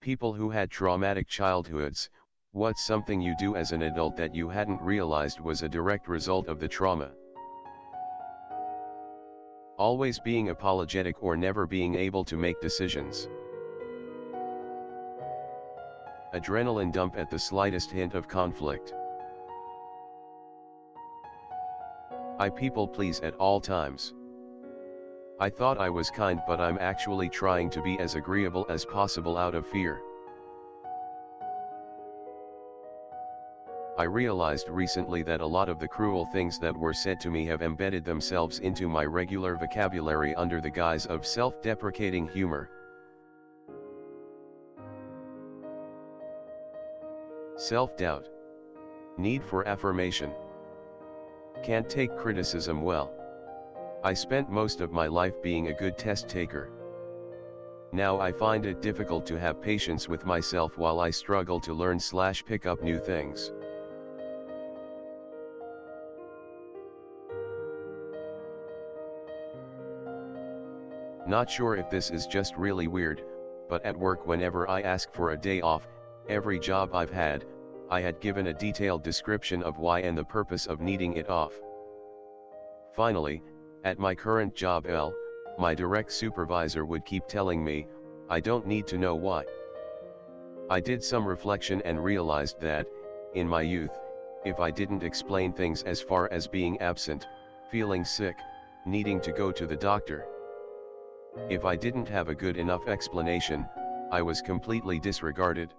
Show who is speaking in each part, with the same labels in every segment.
Speaker 1: People who had traumatic childhoods, what's something you do as an adult that you hadn't realized was a direct result of the trauma? Always being apologetic or never being able to make decisions. Adrenaline dump at the slightest hint of conflict. I people please at all times. I thought I was kind, but I'm actually trying to be as agreeable as possible out of fear. I realized recently that a lot of the cruel things that were said to me have embedded themselves into my regular vocabulary under the guise of self-deprecating humor. Self-doubt. Need for affirmation. Can't take criticism well. I spent most of my life being a good test taker. Now I find it difficult to have patience with myself while I struggle to learn/pick up new things. Not sure if this is just really weird, but at work whenever I ask for a day off, every job I've had, I had given a detailed description of why and the purpose of needing it off. Finally, at my current job my direct supervisor would keep telling me, I don't need to know why. I did some reflection and realized that, in my youth, if I didn't explain things as far as being absent, feeling sick, needing to go to the doctor, if I didn't have a good enough explanation, I was completely disregarded.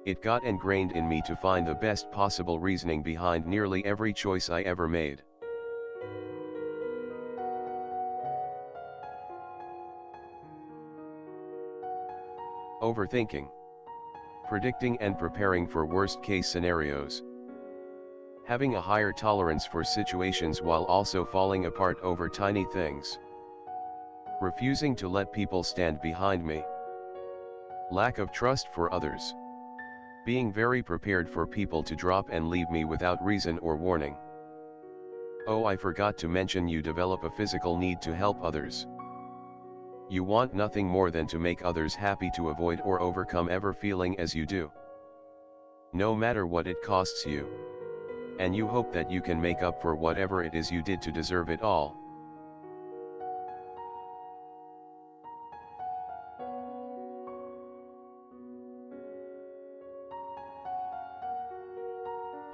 Speaker 1: It got ingrained in me to find the best possible reasoning behind nearly every choice I ever made. Overthinking. Predicting and preparing for worst-case scenarios. Having a higher tolerance for situations while also falling apart over tiny things. Refusing to let people stand behind me. Lack of trust for others. Being very prepared for people to drop and leave me without reason or warning. Oh, I forgot to mention, you develop a physical need to help others. You want nothing more than to make others happy, to avoid or overcome ever feeling as you do. No matter what it costs you. And you hope that you can make up for whatever it is you did to deserve it all.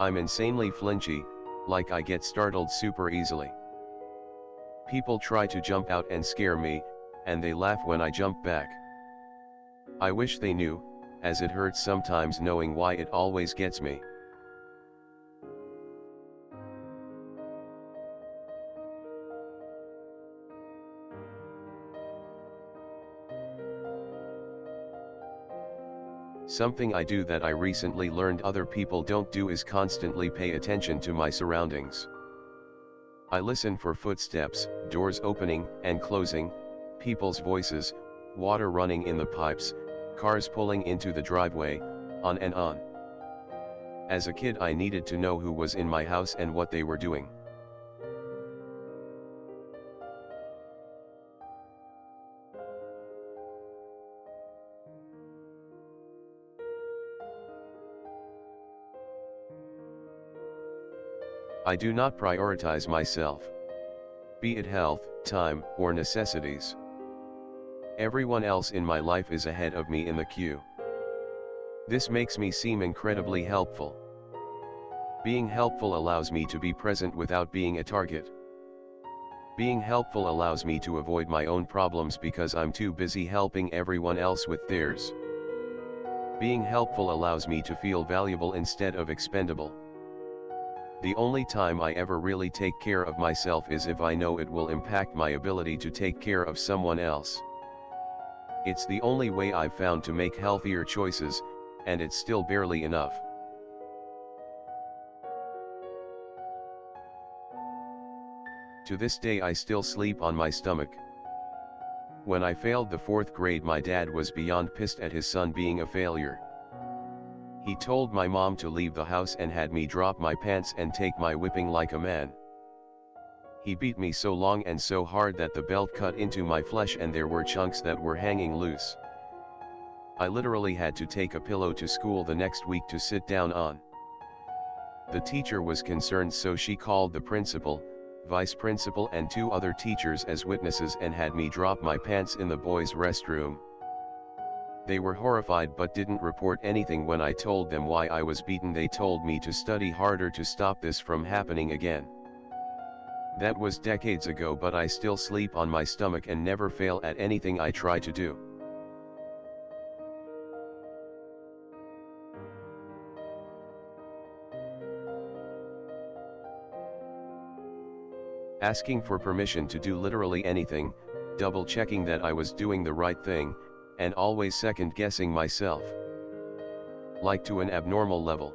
Speaker 1: I'm insanely flinchy, like I get startled super easily. People try to jump out and scare me, and they laugh when I jump back. I wish they knew, as it hurts sometimes knowing why it always gets me. Something I do that I recently learned other people don't do is constantly pay attention to my surroundings. I listen for footsteps, doors opening and closing, people's voices, water running in the pipes, cars pulling into the driveway, on and on. As a kid, I needed to know who was in my house and what they were doing. I do not prioritize myself. Be it health, time, or necessities. Everyone else in my life is ahead of me in the queue. This makes me seem incredibly helpful. Being helpful allows me to be present without being a target. Being helpful allows me to avoid my own problems because I'm too busy helping everyone else with theirs. Being helpful allows me to feel valuable instead of expendable. The only time I ever really take care of myself is if I know it will impact my ability to take care of someone else. It's the only way I've found to make healthier choices, and it's still barely enough. To this day I still sleep on my stomach. When I failed the 4th grade, my dad was beyond pissed at his son being a failure. He told my mom to leave the house and had me drop my pants and take my whipping like a man. He beat me so long and so hard that the belt cut into my flesh and there were chunks that were hanging loose. I literally had to take a pillow to school the next week to sit down on. The teacher was concerned, so she called the principal, vice principal and 2 other teachers as witnesses and had me drop my pants in the boys' restroom. They were horrified but didn't report anything. When I told them why I was beaten, they told me to study harder to stop this from happening again. That was decades ago, but I still sleep on my stomach and never fail at anything I try to do. Asking for permission to do literally anything, double checking that I was doing the right thing, and always second guessing myself. Like to an abnormal level.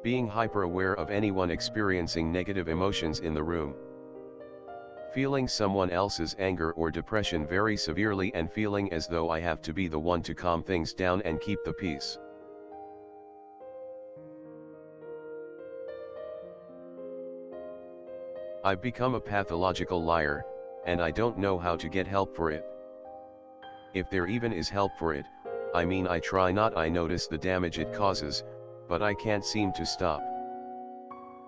Speaker 1: Being hyper aware of anyone experiencing negative emotions in the room. Feeling someone else's anger or depression very severely and feeling as though I have to be the one to calm things down and keep the peace. I've become a pathological liar, and I don't know how to get help for it. If there even is help for it, I mean I try not. I notice the damage it causes, but I can't seem to stop.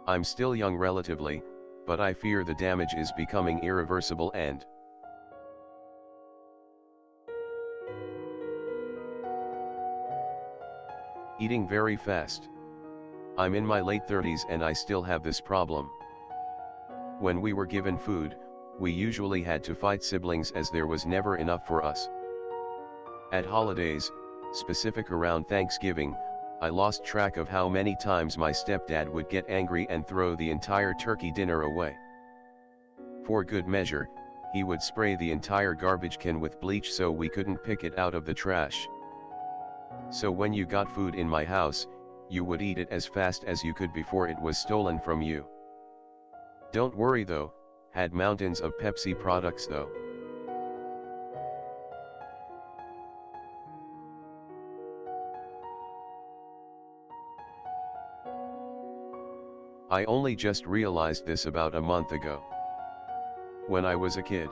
Speaker 1: I'm still young relatively, but I fear the damage is becoming irreversible and eating very fast. I'm in my late 30s and I still have this problem. When we were given food, we usually had to fight siblings as there was never enough for us. At holidays, specific around Thanksgiving, I lost track of how many times my stepdad would get angry and throw the entire turkey dinner away. For good measure, he would spray the entire garbage can with bleach so we couldn't pick it out of the trash. So when you got food in my house, you would eat it as fast as you could before it was stolen from you. Don't worry though, had mountains of Pepsi products though. I only just realized this about a month ago. When I was a kid,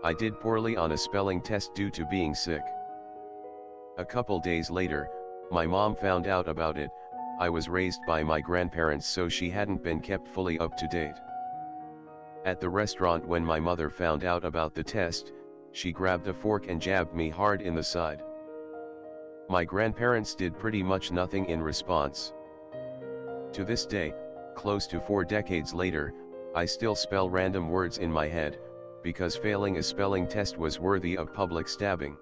Speaker 1: I did poorly on a spelling test due to being sick. A couple days later, my mom found out about it. I was raised by my grandparents, so she hadn't been kept fully up to date. At the restaurant, when my mother found out about the test, she grabbed a fork and jabbed me hard in the side. My grandparents did pretty much nothing in response. To this day, close to 4 decades later, I still spell random words in my head, because failing a spelling test was worthy of public stabbing.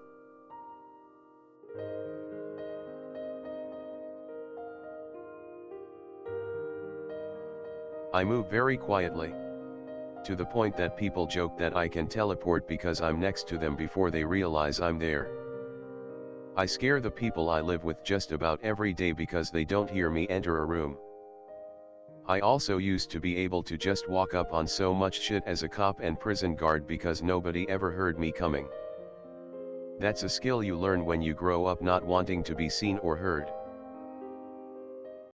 Speaker 1: I move very quietly. To the point that people joke that I can teleport because I'm next to them before they realize I'm there. I scare the people I live with just about every day because they don't hear me enter a room. I also used to be able to just walk up on so much shit as a cop and prison guard because nobody ever heard me coming. That's a skill you learn when you grow up not wanting to be seen or heard.